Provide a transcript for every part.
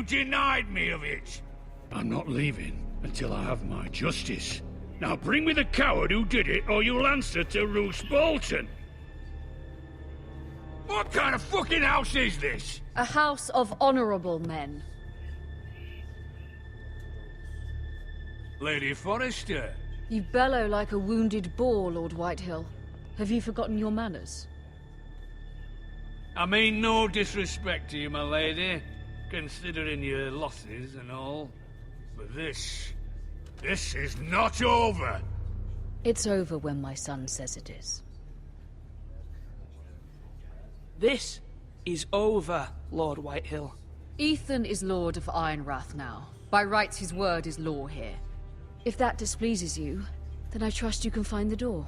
denied me of it. I'm not leaving until I have my justice. Now bring me the coward who did it, or you'll answer to Roose Bolton. What kind of fucking house is this? A house of honorable men. Lady Forrester. You bellow like a wounded boar, Lord Whitehill. Have you forgotten your manners? I mean no disrespect to you, my lady, considering your losses and all. But this is not over. It's over when my son says it is. This is over, Lord Whitehill. Ethan is Lord of Ironrath now. By rights, his word is law here. If that displeases you, then I trust you can find the door.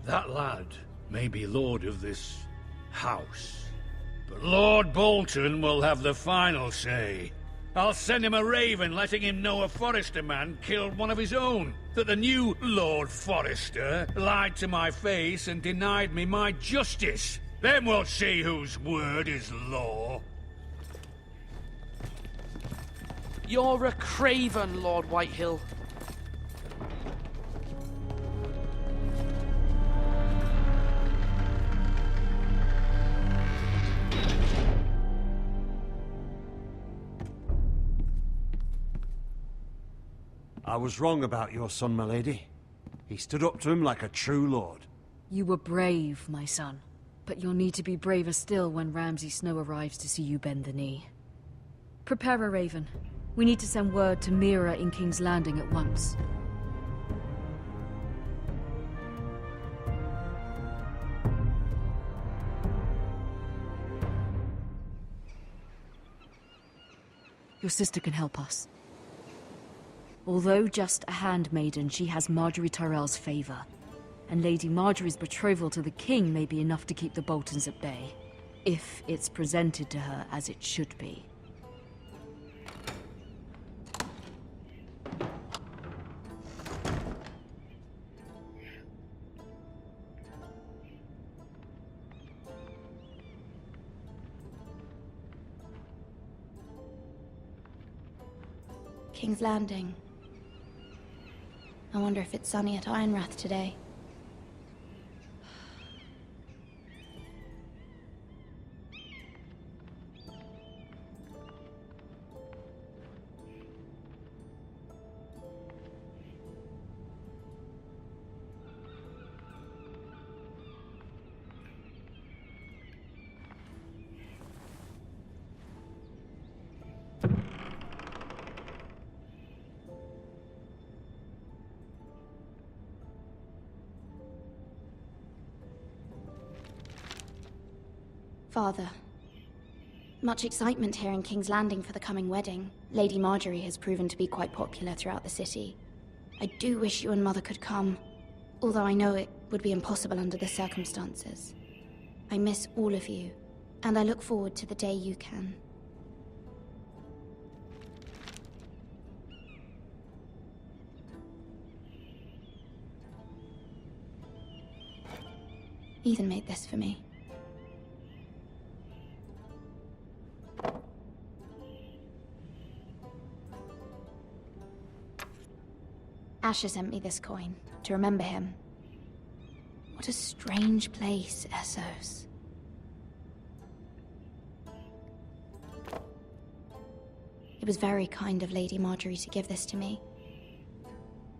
That lad may be lord of this house, but Lord Bolton will have the final say. I'll send him a raven letting him know a Forrester man killed one of his own. That the new Lord Forrester lied to my face and denied me my justice. Then we'll see whose word is law. You're a craven, Lord Whitehill. I was wrong about your son, my lady. He stood up to him like a true lord. You were brave, my son. But you'll need to be braver still when Ramsay Snow arrives to see you bend the knee. Prepare a raven. We need to send word to Mira in King's Landing at once. Your sister can help us. Although just a handmaiden, she has Marjorie Tyrell's favor. And Lady Marjorie's betrothal to the king may be enough to keep the Boltons at bay. If it's presented to her as it should be. King's Landing. I wonder if it's sunny at Ironrath today. Father. Much excitement here in King's Landing for the coming wedding. Lady Marjorie has proven to be quite popular throughout the city. I do wish you and Mother could come, although I know it would be impossible under the circumstances. I miss all of you, and I look forward to the day you can. Ethan made this for me. Asher sent me this coin, to remember him. What a strange place, Essos. It was very kind of Lady Marjorie to give this to me.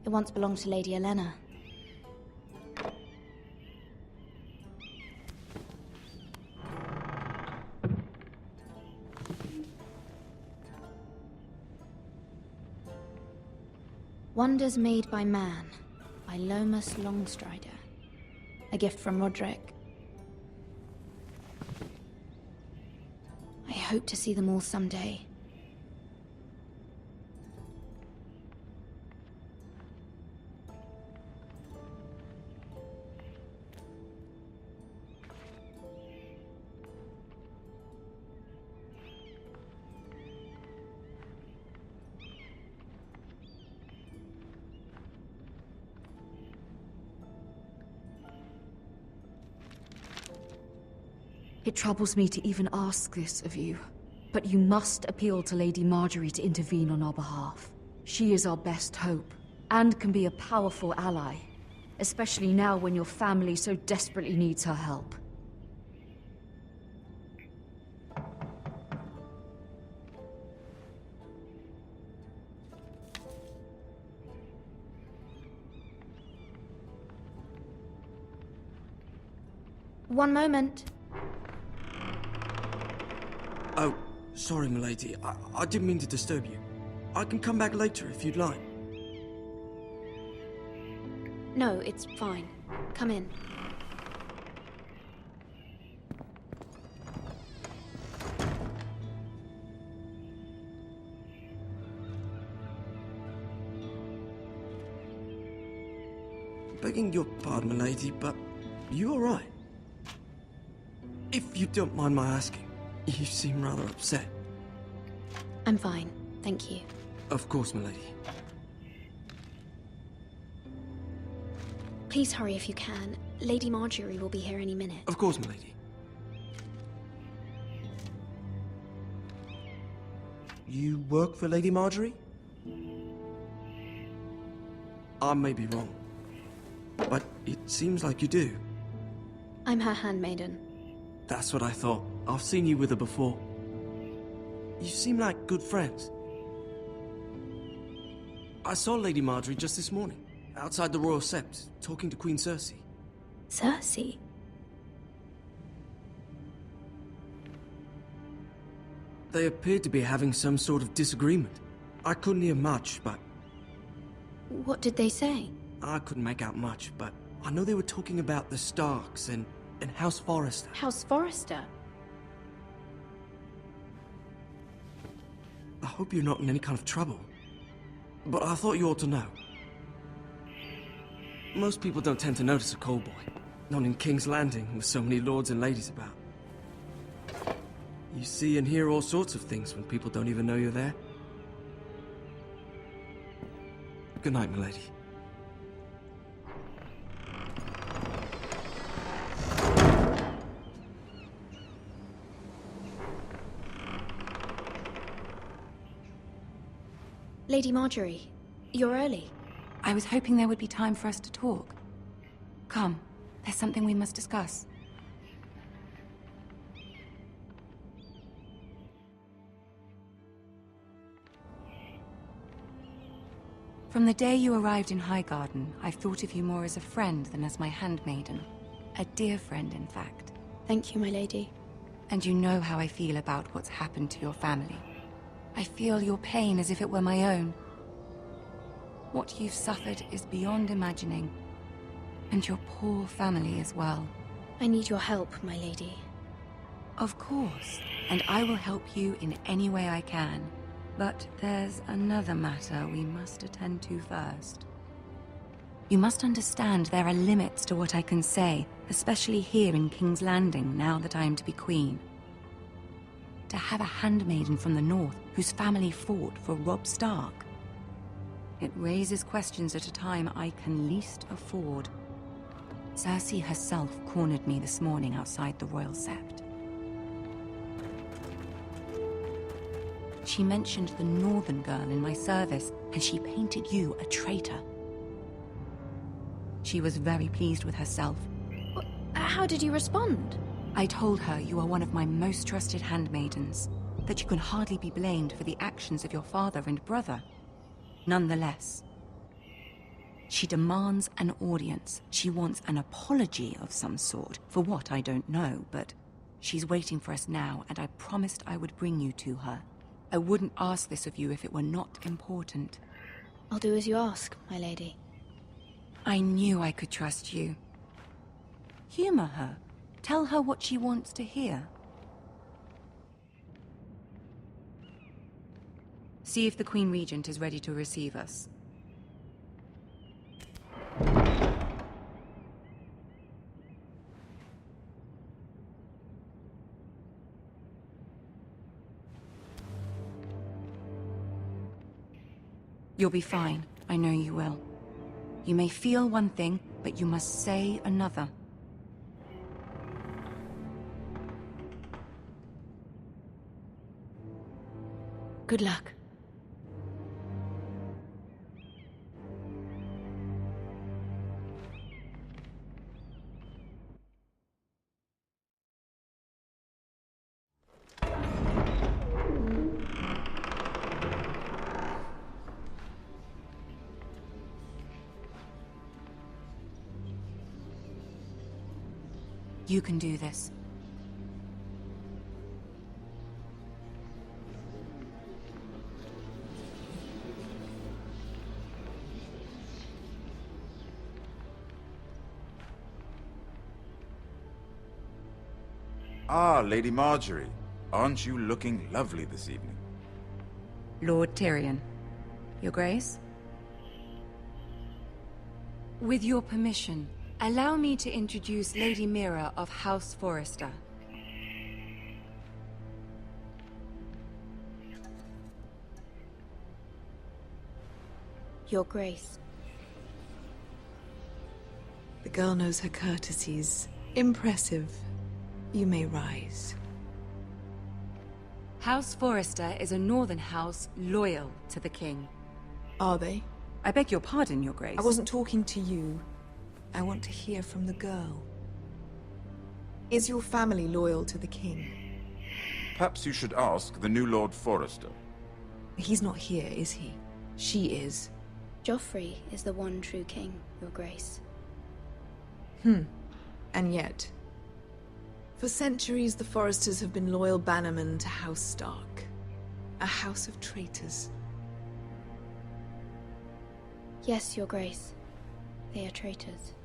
It once belonged to Lady Elena. Wonders Made by Man, by Lomas Longstrider. A gift from Roderick. I hope to see them all someday. It troubles me to even ask this of you, but you must appeal to Lady Marjorie to intervene on our behalf. She is our best hope, and can be a powerful ally, especially now when your family so desperately needs her help. One moment. Oh, sorry, milady. I didn't mean to disturb you. I can come back later if you'd like. No, it's fine. Come in. Begging your pardon, milady, but you all right? If you don't mind my asking, you seem rather upset. I'm fine, thank you. Of course, milady. Please hurry if you can. Lady Marjorie will be here any minute. Of course, milady. You work for Lady Marjorie? I may be wrong, but it seems like you do. I'm her handmaiden. That's what I thought. I've seen you with her before. You seem like good friends. I saw Lady Marjorie just this morning, outside the Royal Sept, talking to Queen Cersei. Cersei? They appeared to be having some sort of disagreement. I couldn't hear much, but... What did they say? I couldn't make out much, but I know they were talking about the Starks and House Forrester. House Forrester? I hope you're not in any kind of trouble, but I thought you ought to know. Most people don't tend to notice a call boy, not in King's Landing with so many lords and ladies about. You see and hear all sorts of things when people don't even know you're there. Good night, milady. Lady Marjorie, you're early. I was hoping there would be time for us to talk. Come, there's something we must discuss. From the day you arrived in Highgarden, I've thought of you more as a friend than as my handmaiden. A dear friend, in fact. Thank you, my lady. And you know how I feel about what's happened to your family. I feel your pain as if it were my own. What you've suffered is beyond imagining. And your poor family as well. I need your help, my lady. Of course, and I will help you in any way I can. But there's another matter we must attend to first. You must understand there are limits to what I can say, especially here in King's Landing, now that I am to be queen. To have a handmaiden from the north whose family fought for Robb Stark. It raises questions at a time I can least afford. Cersei herself cornered me this morning outside the Royal Sept. She mentioned the northern girl in my service, and she painted you a traitor. She was very pleased with herself. How did you respond? I told her you are one of my most trusted handmaidens, that you can hardly be blamed for the actions of your father and brother. Nonetheless, she demands an audience. She wants an apology of some sort, for what I don't know, but she's waiting for us now, and I promised I would bring you to her. I wouldn't ask this of you if it were not important. I'll do as you ask, my lady. I knew I could trust you. Humor her. Tell her what she wants to hear. See if the Queen Regent is ready to receive us. You'll be fine. I know you will. You may feel one thing, but you must say another. Good luck. You can do this. Ah, Lady Marjorie. Aren't you looking lovely this evening? Lord Tyrion. Your Grace? With your permission, allow me to introduce Lady Mira of House Forrester. Your Grace. The girl knows her courtesies. Impressive. You may rise. House Forrester is a northern house loyal to the king. Are they? I beg your pardon, Your Grace. I wasn't talking to you. I want to hear from the girl. Is your family loyal to the king? Perhaps you should ask the new Lord Forrester. He's not here, is he? She is. Joffrey is the one true king, Your Grace. And yet, for centuries the Forresters have been loyal bannermen to House Stark. A house of traitors. Yes, Your Grace. They are traitors.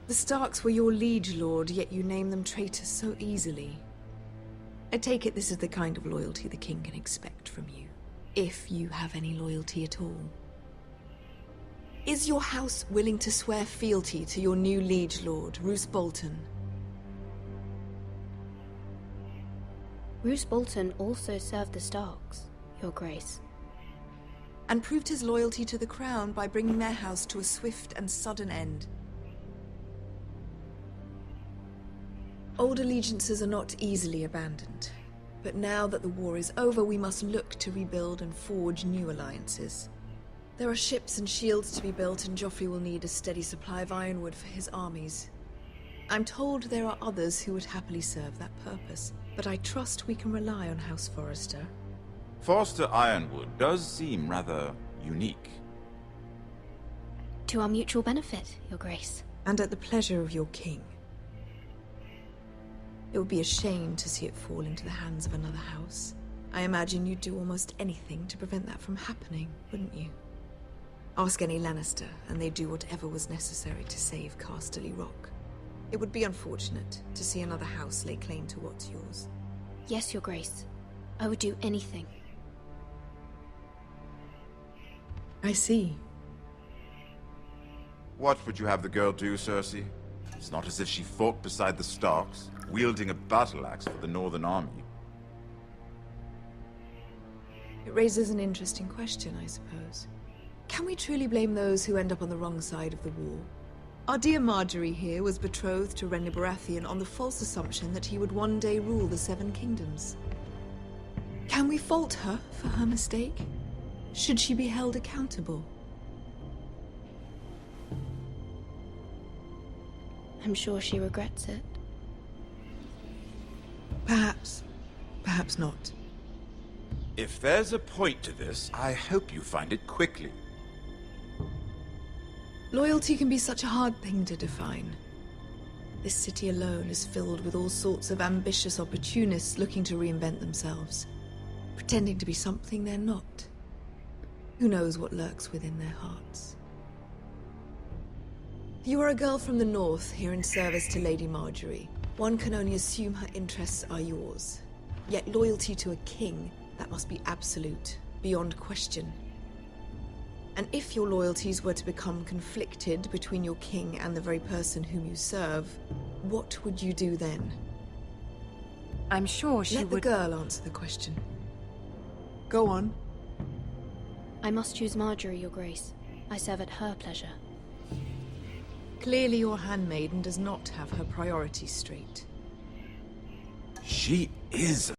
The Starks were your liege lord, yet you name them traitors so easily. I take it this is the kind of loyalty the king can expect from you. If you have any loyalty at all. Is your house willing to swear fealty to your new liege lord, Roose Bolton? Roose Bolton also served the Starks, Your Grace. And proved his loyalty to the crown by bringing their house to a swift and sudden end. Old allegiances are not easily abandoned. But now that the war is over, we must look to rebuild and forge new alliances. There are ships and shields to be built, and Joffrey will need a steady supply of ironwood for his armies. I'm told there are others who would happily serve that purpose, but I trust we can rely on House Forrester. Forrester Ironwood does seem rather unique. To our mutual benefit, Your Grace. And at the pleasure of your king. It would be a shame to see it fall into the hands of another house. I imagine you'd do almost anything to prevent that from happening, wouldn't you? Ask any Lannister, and they'd do whatever was necessary to save Casterly Rock. It would be unfortunate to see another house lay claim to what's yours. Yes, Your Grace. I would do anything. I see. What would you have the girl do, Cersei? It's not as if she fought beside the Starks, wielding a battle axe for the Northern Army. It raises an interesting question, I suppose. Can we truly blame those who end up on the wrong side of the war? Our dear Marjorie here was betrothed to Renly Baratheon on the false assumption that he would one day rule the Seven Kingdoms. Can we fault her for her mistake? Should she be held accountable? I'm sure she regrets it. Perhaps. Perhaps not. If there's a point to this, I hope you find it quickly. Loyalty can be such a hard thing to define. This city alone is filled with all sorts of ambitious opportunists looking to reinvent themselves, pretending to be something they're not. Who knows what lurks within their hearts? You are a girl from the north, here in service to Lady Marjorie. One can only assume her interests are yours. Yet loyalty to a king, that must be absolute, beyond question. And if your loyalties were to become conflicted between your king and the very person whom you serve, what would you do then? I'm sure she would... Let the girl answer the question. Go on. I must choose Marjorie, Your Grace. I serve at her pleasure. Clearly your handmaiden does not have her priorities straight. She is